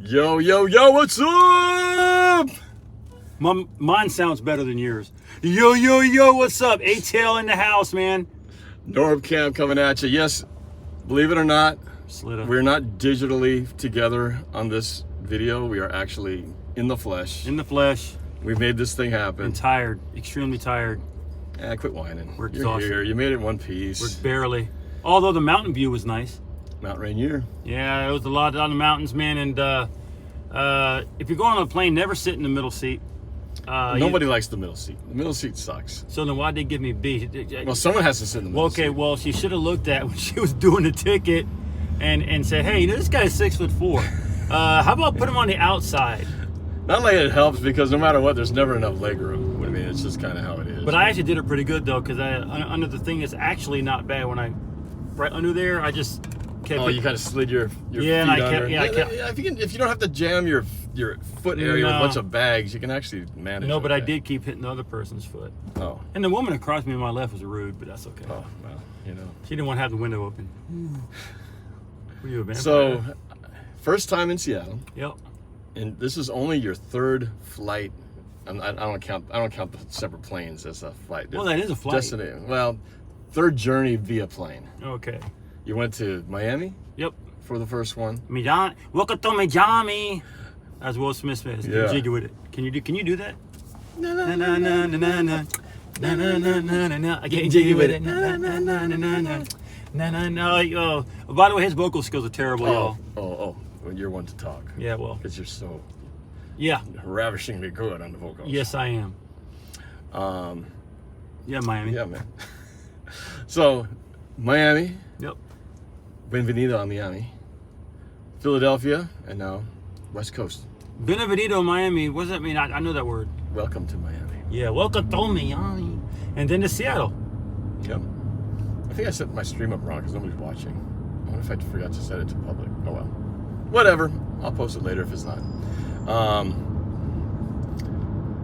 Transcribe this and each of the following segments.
Yo, yo, yo, what's up? Mine sounds better than yours. Yo, yo, yo, what's up? ATL in the house, man. NorbCam coming at you. Yes, believe it or not, we're not digitally together on this video. We are actually in the flesh. In the flesh. We made this thing happen. I'm tired, extremely tired. Quit whining. We're exhausted. You're here. You made it in one piece. We're barely. Although the mountain view was nice. Mount Rainier. Yeah, it was a lot on the mountains, man. And if you're going on a plane, never sit in the middle seat. Nobody likes the middle seat. The middle seat sucks. So then why'd they give me B? Well, someone has to sit in the middle seat. Okay, well, she should have looked at when she was doing the ticket and said, hey, you know, this guy's 6'4". How about put him on the outside? Not like it helps, because no matter what, there's never enough leg room. I mean, it's just kind of how it is. But I actually did it pretty good, though, because under the thing is actually not bad. When right under there, I just kept you kind of slid your feet and I under. kept, If you don't have to jam your foot area with a bunch of bags, you can actually manage. No, but okay. I did keep hitting the other person's foot. Oh. And the woman across me on my left was rude, but that's okay. Oh, well, you know. She didn't want to have the window open. Were you a vampire? So, first time in Seattle. Yep. And this is only your third flight. I don't count the separate planes as a flight. Well, that is a flight. Destination. Well, third journey via plane. Okay. You went to Miami? Yep. For the first one. Welcome to Miami. As Will Smith says. Yeah. Jiggy with it. Can you do that? Na Na na na na na na na na na na na na. I can't jiggy with it. Na na na na na na na na na. By the way, his vocal skills are terrible, y'all. Oh. Well, you're one to talk. Yeah, well. Because you're so ravishingly good on the vocals. Yes, I am. Yeah, Miami. Yeah, man. So, Miami. Yep. Bienvenido a Miami. Philadelphia, and now West Coast. Bienvenido, Miami. What does that mean? I know that word. Welcome to Miami. Yeah, welcome to Miami. And then to Seattle. Yep. I think I set my stream up wrong because nobody's watching. I wonder if I forgot to set it to public. Oh well. Whatever. I'll post it later if it's not.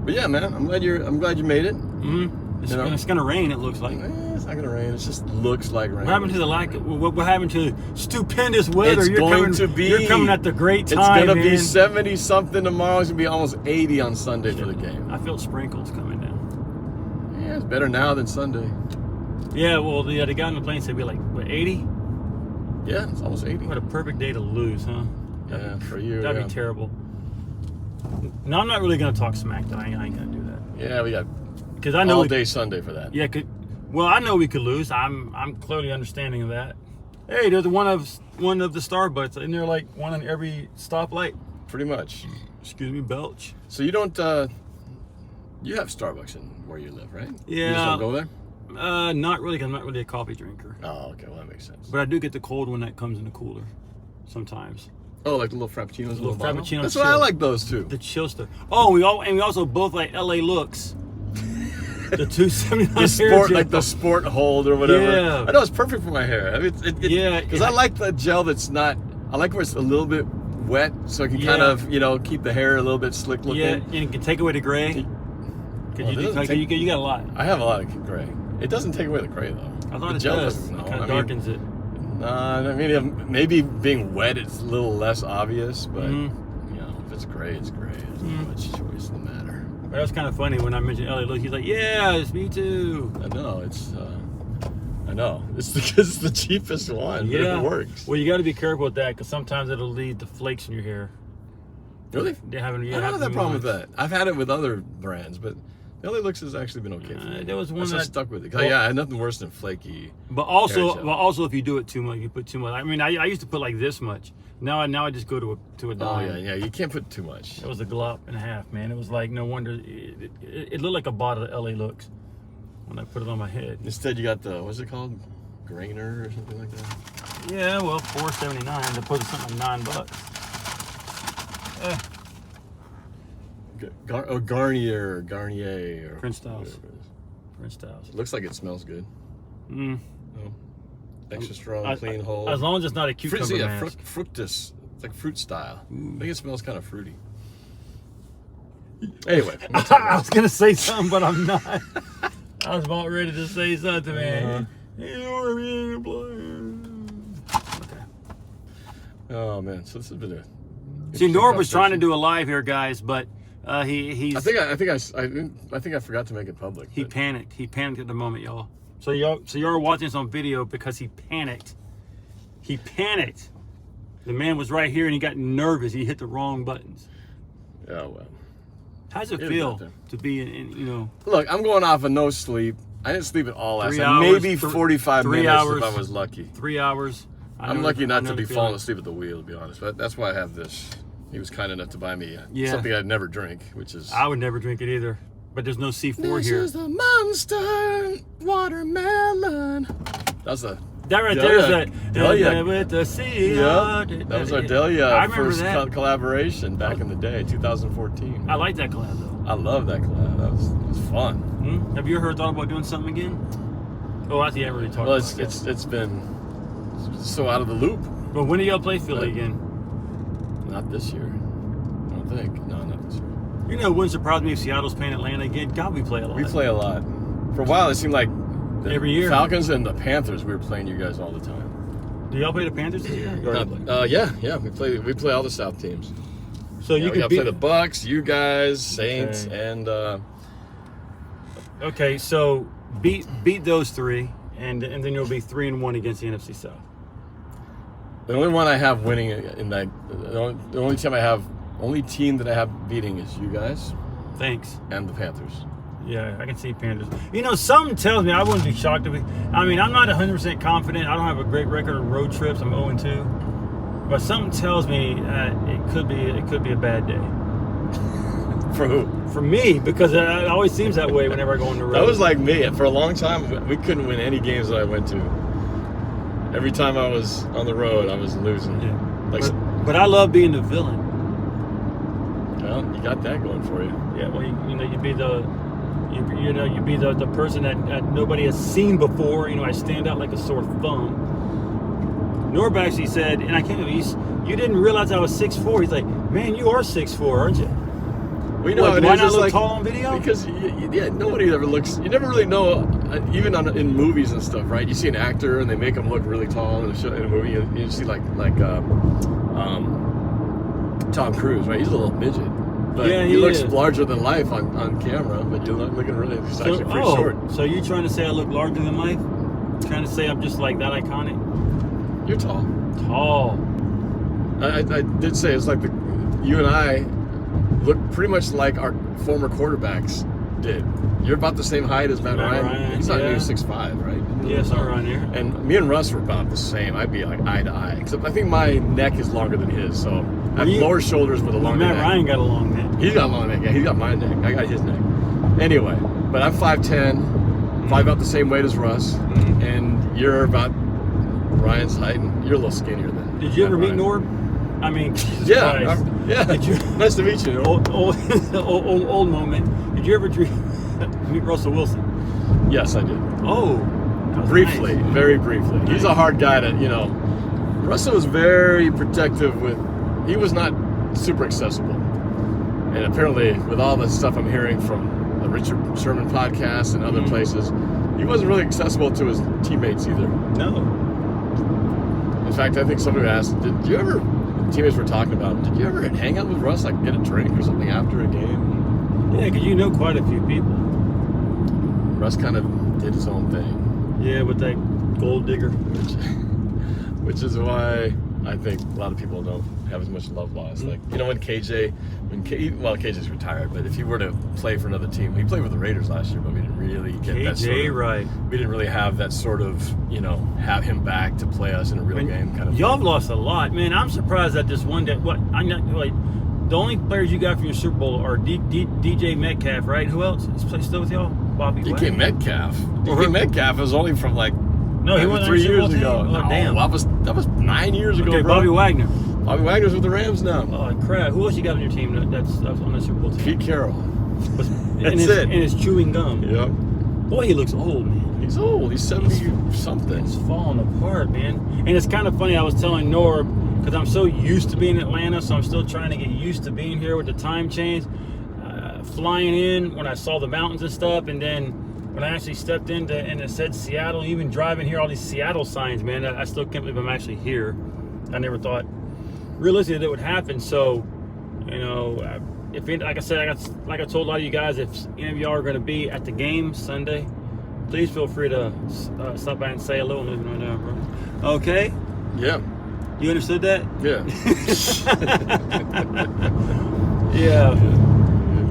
But yeah, man, I'm glad you made it. Mm-hmm. It's gonna rain. It looks like. It's not gonna rain. It just looks like rain. What happened to what happened to stupendous weather? You're coming at the great time. It's gonna be man. 70 something tomorrow. It's gonna be almost 80 on Sunday for the game. I feel sprinkles coming down. Yeah, it's better now than Sunday. Yeah, well, the guy on the plane said we're like, what, 80? Yeah, it's almost 80. What a perfect day to lose, huh? Yeah, for you. That'd be terrible. No, I'm not really gonna talk smack. Though. I ain't gonna do that. Yeah, we got because I know all day Sunday for that. Yeah, well, I know we could lose. I'm clearly understanding of that. Hey, there's one of the Starbucks, and they're like one on every stoplight. Pretty much. Excuse me, belch. So you don't you have Starbucks in where you live, right? Yeah. You just don't go there? Not really, 'cause I'm not really a coffee drinker. Oh, okay, well that makes sense. But I do get the cold one that comes in the cooler sometimes. Oh, like the little frappuccinos. Little frappuccino. That's what I like those too. The chill stuff. Oh, we also both like LA looks. The 279 the sport, like the sport hold or whatever. Yeah. I know it's perfect for my hair. I mean, yeah. Because I like the gel that's not. I like where it's a little bit wet, so I can kind of keep the hair a little bit slick looking. Yeah, and it can take away the gray. You got a lot. I have a lot of gray. It doesn't take away the gray though. I thought the it gel does. doesn't. It kind of darkens it. I mean, maybe being wet, it's a little less obvious, but if it's gray, it's gray. There's not much choice in the matter. But that was kind of funny when I mentioned LA Look. He's like, "Yeah, it's me too." I know it's because it's the cheapest one. Yeah, but it works. Well, you got to be careful with that because sometimes it'll lead to flakes in your hair. Really? I don't have that problem with that. I've had it with other brands, but LA Looks has actually been okay for me. There was one that stuck with it. I had nothing worse than flaky. But also, if you do it too much, you put too much. I mean, I used to put like this much. Now I just go to a dime. Oh yeah. You can't put too much. It was a glop and a half, man. It was like no wonder it looked like a bottle of LA Looks when I put it on my head. Instead, you got the what's it called, Grainer or something like that. Yeah, well, $4.79 to put something like $9. Garnier or Prince Styles. Prince Styles. It looks like it smells good. Oh. Extra strong, clean hold. As long as it's not a cucumber mask. Fructus. It's like fruit style. I think it smells kind of fruity. Anyway. I was going to say something, but I'm not. I was about ready to say something, man. Okay. Oh, man. So this has been See, Norb was trying to do a live here, guys, but he's. I think I forgot to make it public. He panicked. He panicked at the moment, y'all. So you're watching this on video because he panicked. He panicked. The man was right here and he got nervous. He hit the wrong buttons. Oh well. How does it feel to be in? Look, I'm going off of no sleep. I didn't sleep at all last 3 night. hours, Maybe 45 3 minutes hours, if I was lucky. 3 hours. I'm lucky not to be falling asleep at the wheel, to be honest. But that's why I have this. He was kind enough to buy me something I'd never drink, which is... I would never drink it either. But there's no C4 here. This is the Monster Watermelon. That's a... That right there is that Delia with the sea. Yep. That was our Delia first that. Collaboration back in the day, 2014. I like that collab though. I love that collab. That was fun. Have you ever thought about doing something again? Oh, I think I already talked about it. It's been so out of the loop. But when do y'all play Philly again? Not this year. I don't think. No, not this year. It wouldn't surprise me if Seattle's playing Atlanta again. God, we play a lot. We play a lot. For a while, it seemed like every year. Falcons and the Panthers, we were playing you guys all the time. Do y'all play the Panthers this year? Yeah. We play all the South teams. So you could play the Bucks, you guys, Saints, and. Okay, so beat those three, and then you'll be 3-1 against the NFC South. The only one I have winning in that, the only team that I have beating is you guys. Thanks. And the Panthers. Yeah, I can see Panthers. Something tells me I wouldn't be shocked if I'm not 100% confident. I don't have a great record on road trips. I'm 0-2. But something tells me it could be a bad day. For who? For me, because it always seems that way whenever I go on the road. That was like me. For a long time, we couldn't win any games that I went to. Every time I was on the road, I was losing. Yeah. But I love being the villain. Well, you got that going for you. Yeah. Well, you'd be the person that nobody has seen before. I stand out like a sore thumb. Norb actually said, and I can't believe you didn't realize I was 6'4". He's like, man, you are 6'4", aren't you? We know do I not look tall on video? Because nobody ever looks. You never really know, even in movies and stuff, right? You see an actor and they make them look really tall in a movie. You see like Tom Cruise, right? He's a little midget, but he looks larger than life on camera. But you're looking really, he's actually pretty short. So you trying to say I look larger than life? Trying to say I'm just like that iconic? You're tall. Tall. I did say it's like you and I look pretty much like our former quarterbacks did. You're about the same height as Matt Ryan. He's not even 6'5", right? Yeah, somewhere around here. And me and Russ were about the same. I'd be like eye to eye. Except I think my neck is longer than his, so I have lower shoulders with a longer neck. Matt Ryan got a long neck. He's got a long neck. Yeah, he's got my neck. I got his neck. Anyway, but I'm 5'10", probably about the same weight as Russ, and you're about Ryan's height, and you're a little skinnier than. Did you ever meet Norb? I mean, yeah. Did you? Nice to meet you. Old moment. Did you ever meet Russell Wilson? Yes, I did. Oh, briefly, nice. Very briefly. He's a hard guy to, Russell was very protective he was not super accessible. And apparently, with all the stuff I'm hearing from the Richard Sherman podcast and other places, he wasn't really accessible to his teammates either. No. In fact, I think somebody asked, teammates were talking about, did you ever hang out with Russ, like get a drink or something after a game? Yeah, because you know quite a few people. Russ kind of did his own thing. Yeah, with that gold digger. Which is why I think a lot of people don't have as much love lost. Like, when KJ's retired, but if he were to play for another team, he played with the Raiders last year, but we didn't really get that sort of, right. We didn't really have that sort of, have him back to play us in a real game kind of Y'all have thing. lost a lot, man. I'm surprised that this one day, the only players you got from your Super Bowl are DJ Metcalf, right? Who else is still with y'all? Bobby DK Metcalf. DK Metcalf was only from no, he wasn't 3 years ago. Oh, damn. That was 9 years ago, okay, bro. Bobby Wagner. Bobby Wagner's with the Rams now. Oh, crap. Who else you got on your team that's on the Super Bowl team? Pete Carroll. And his chewing gum. Yep. Boy, he looks old, man. He's old. He's 70-something. It's falling apart, man. And it's kind of funny. I was telling Norb, because I'm so used to being in Atlanta, so I'm still trying to get used to being here with the time change. Flying in when I saw the mountains and stuff, and then when I actually stepped into and it said Seattle, even driving here, all these Seattle signs, man, I still can't believe I'm actually here. I never thought realistically that would happen. So, you know, like I said, like I told a lot of you guys, if any of y'all are going to be at the game Sunday, please feel free to stop by and say hello and leave me right now, bro. Okay? Yeah. You understood that? Yeah. Yeah.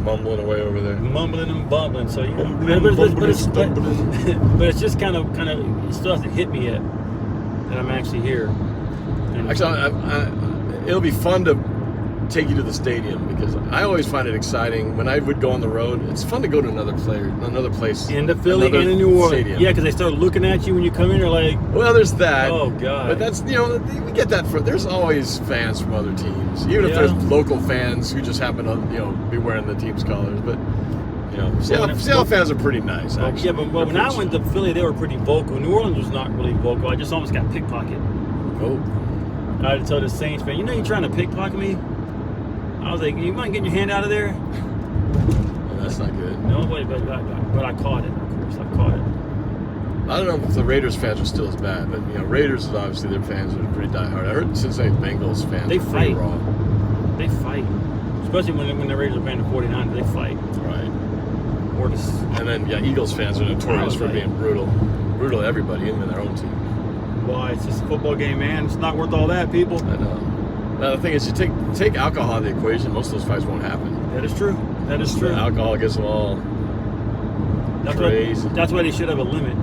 Mumbling away over there. Mumbling and bumbling. So, yeah. But it's just kind of, it still hasn't hit me yet that I'm actually here. And actually, it'll be fun to take you to the stadium because I always find it exciting when I would go on the road. It's fun to go to another place in the Philly and in New Orleans. Stadium. Yeah, because they start looking at you when you come in. They're like, well, there's that. Oh God! But that's, you know, we get that there's always fans from other teams, even if there's local fans who just happen to, you know, be wearing the team's colors. But you know, Seattle fans are pretty nice. Actually. Yeah, but when I went to Philly, they were pretty vocal. New Orleans was not really vocal. I just almost got pickpocketed. Oh. I had to tell the Saints fan, you know, you're trying to pickpocket me. I was like, you mind getting your hand out of there? Well, that's not good. No, but I caught it, of course. I caught it. I don't know if the Raiders fans are still as bad, but, you know, Raiders is obviously, their fans are pretty diehard. I heard Cincinnati Bengals fans they are fight. pretty raw. They fight. Especially when the Raiders are playing the 49ers, they fight. Right. And then, Eagles fans are notorious for being brutal. Brutal to everybody, even their own team. Why? It's just a football game, man. It's not worth all that, people. I know. Now, the thing is, you take alcohol out of the equation, most of those fights won't happen. That is true. That is true. Alcohol gets them all crazy. That's why they should have a limit.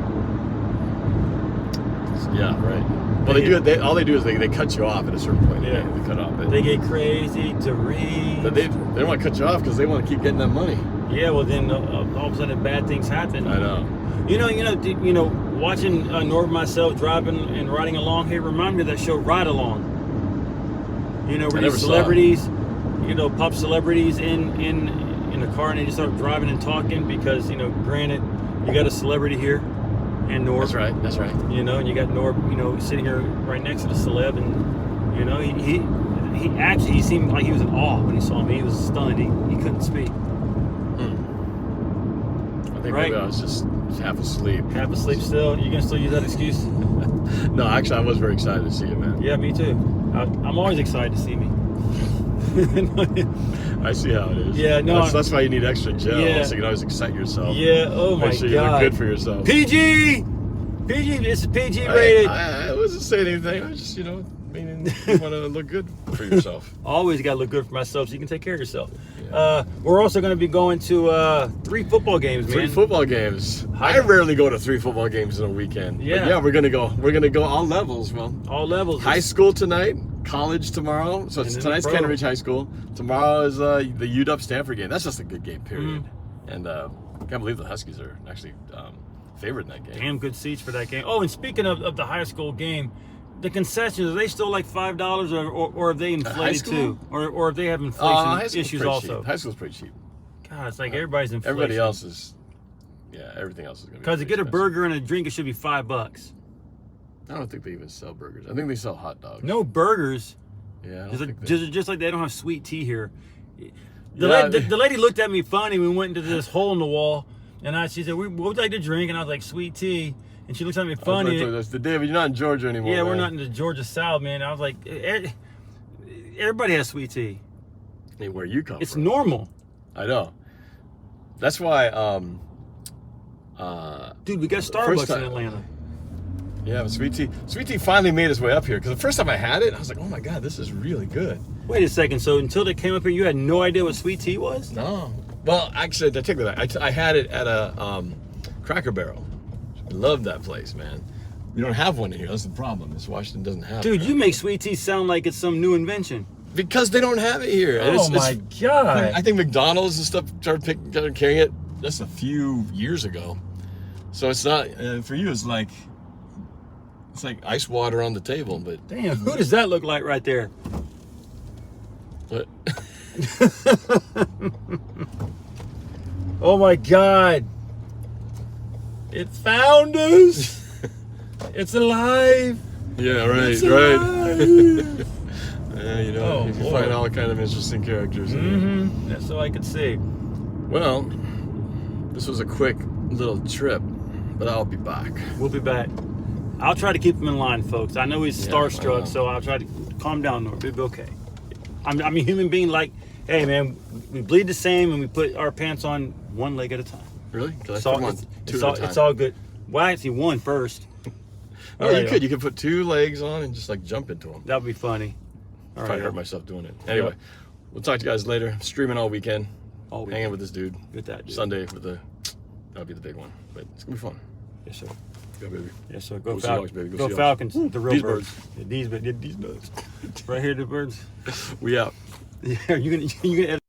Yeah, right. Well, all they do is they cut you off at a certain point. Yeah. They cut off. They get crazy, deranged. But they don't want to cut you off because they want to keep getting that money. Yeah, well then all of a sudden bad things happen. I know. You know, watching Norb and myself driving and riding along here remind me of that show Ride Along. You know, where these celebrities, pop celebrities in the car and they just start driving and talking because, you know, granted, you got a celebrity here and Norb. That's right. You know, and you got Norb, you know, sitting here right next to the celeb and, you know, he seemed like he was in awe when he saw me. He was stunned. He couldn't speak. I think maybe I was just half asleep. Half asleep still? You gonna still use that excuse? No, actually, I was very excited to see you, man. Yeah, me too. I'm always excited to see me. I see how it is. Yeah, no. That's why you need extra gel, yeah. so you can always excite yourself. Yeah, oh my God. Make sure you look good for yourself. PG! It's PG rated. I wasn't saying anything. I was just, meaning you want to look good for yourself. Always got to look good for myself so you can take care of yourself. Yeah. We're also going to be going to 3 football games, man. 3 football games. I rarely go to 3 football games in a weekend. Yeah. But yeah, we're going to go. We're going to go all levels, man. All levels. High school tonight, college tomorrow. So tonight's Cannon Ridge High School. Tomorrow is the UW Stanford game. That's just a good game, period. Mm-hmm. And I can't believe the Huskies are actually favored in that game. Damn good seats for that game. Oh, and speaking of the high school game, the concessions, are they still like $5 or have they inflated too? Or if they have inflation issues also? Cheap. High school's pretty cheap. God, it's like everybody's inflation. Everybody else is, everything else is going to be because to get a burger and a drink, it should be $5. I don't think they even sell burgers. I think they sell hot dogs. No burgers. Yeah, just like they don't have sweet tea here. The lady looked at me funny. We went into this hole in the wall, and she said, "What would you like to drink?" And I was like, "Sweet tea." And she looks at me funny. That's the David. You're not in Georgia anymore. Yeah, man. we're not in the Georgia South, man. I was like, everybody has sweet tea. I mean, where you come from? It's normal. I know. That's why. Dude, we got Starbucks in Atlanta. Yeah, but sweet tea finally made its way up here. Because the first time I had it, I was like, "Oh my God, this is really good." Wait a second. So until they came up here, you had no idea what sweet tea was? No. Well, actually, I take that back. I had it at a Cracker Barrel. I love that place, man. We don't have one in here. That's the problem. Washington doesn't have. Dude, you make sweet tea sound like it's some new invention. Because they don't have it here. Oh my God! I think McDonald's and stuff started carrying it just a few years ago. So it's not for you. It's like ice water on the table. But damn, who does that look like right there? What? Oh my God! It found us. It's alive. Yeah, right, it's right. Alive. Yeah, you find all kind of interesting characters in here. That's all I could see. Well, this was a quick little trip, but I'll be back. We'll be back. I'll try to keep him in line, folks. I know he's starstruck, so I'll try to calm down, Norb. It'll be okay. I'm a human being. Like, hey, man, we bleed the same, and we put our pants on one leg at a time. Really? Because It's I all, put one, it's, two it's at all, a time. it's all good. Well, actually, one first. No, you could. You could put 2 legs on and just like jump into them. That would be funny. All Probably right, hurt myself doing it. Anyway, we'll talk to you guys later. Streaming all weekend. Hanging with this dude. With that dude. Sunday with that'll be the big one. But it's gonna be fun. Yes, sir. Go baby. Yes, sir. Go, Go Seahawks, baby. Go Go Seahawks. Falcons. The real These birds. Yeah, these birds. Right here, the birds. We out. Yeah, you gonna edit.